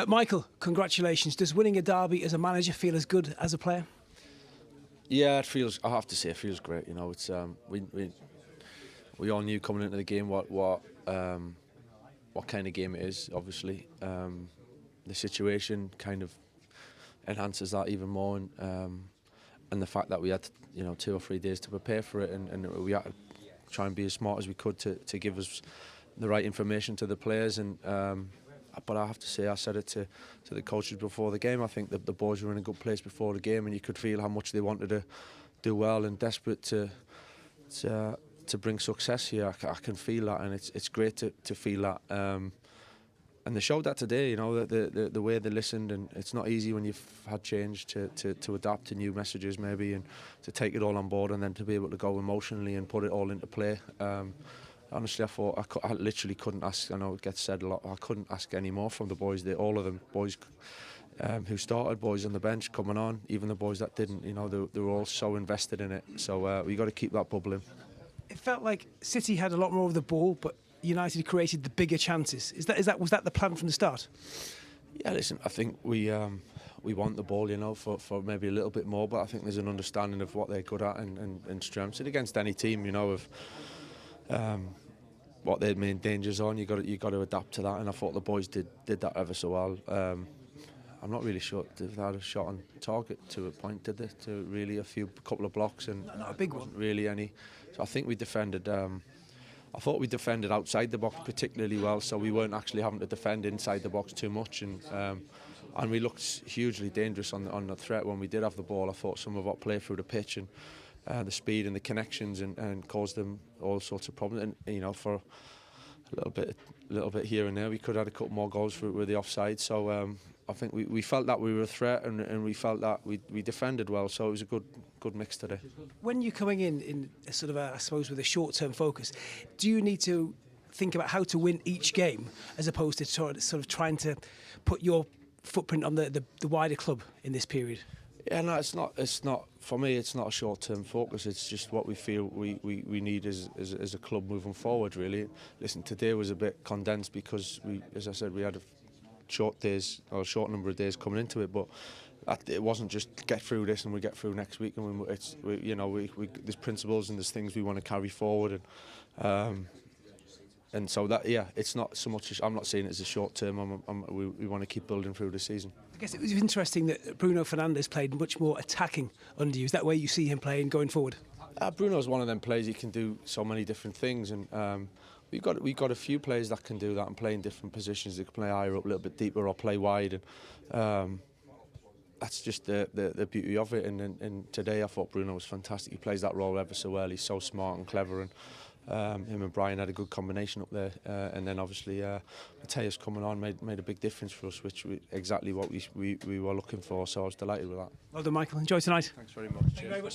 Michael, congratulations. Does winning a derby as a manager feel as good as a player? Yeah, it feels. I have to say, it feels great. You know, it's we all knew coming into the game what kind of game it is. Obviously, the situation kind of enhances that even more, and the fact that we had 2 or 3 days to prepare for it, and we had to try and be as smart as we could to give us the right information to the players. And but I have to say, I said it to the coaches before the game. I think that the boys were in a good place before the game, and you could feel how much they wanted to do well and desperate to bring success here. I can feel that, and it's great to feel that. And they showed that today. You know, the way they listened, and it's not easy when you've had change to adapt to new messages maybe, and to take it all on board, and then to be able to go emotionally and put it all into play. Honestly, I thought I literally couldn't ask. I know it gets said a lot. I couldn't ask any more from the boys. All of them, boys who started, boys on the bench coming on, even the boys that didn't. You know, they were all so invested in it. So we got to keep that bubbling. It felt like City had a lot more of the ball, but United created the bigger chances. Was that the plan from the start? Yeah, listen, I think we want the ball, for maybe a little bit more, but I think there's an understanding of what they're good at and strengths. And against any team, of what their main dangers are, and you got to adapt to that. And I thought the boys did that ever so well. I'm not really sure if they had a shot on target to a point, did they? To really a couple of blocks, and not a big one. Really any. So I think we defended. I thought we defended outside the box particularly well, so we weren't actually having to defend inside the box too much, and we looked hugely dangerous on the threat when we did have the ball. I thought some of our play through the pitch and the speed and the connections and caused them all sorts of problems. And for a little bit here and there, we could have had a couple more goals with the offside. So I think we felt that we were a threat, and we felt that we defended well. So it was a good mix today. When you're coming in sort of I suppose with a short-term focus, do you need to think about how to win each game as opposed to sort of trying to put your footprint on the wider club in this period? Yeah, no, it's not for me. It's not a short-term focus. It's just what we feel we need as a club moving forward. Really, listen, today was a bit condensed because as I said, we had a short number of days coming into it, but it wasn't just get through this and we get through next week. And there's principles and there's things we want to carry forward, and so that, yeah, it's not so much. I'm not saying it's a short term. We want to keep building through the season. I guess it was interesting that Bruno Fernandes played much more attacking under you. Is that where you see him playing going forward? Bruno's one of them players. He can do so many different things, and we've got a few players that can do that and play in different positions. They can play higher up, a little bit deeper, or play wide, and that's just the beauty of it. And today I thought Bruno was fantastic. He plays that role ever so well. He's so smart and clever, and him and Brian had a good combination up there. And then obviously Mateus coming on made a big difference for us, which exactly what we were looking for. So I was delighted with that. Well done, Michael. Enjoy tonight. Thanks very much. Cheers.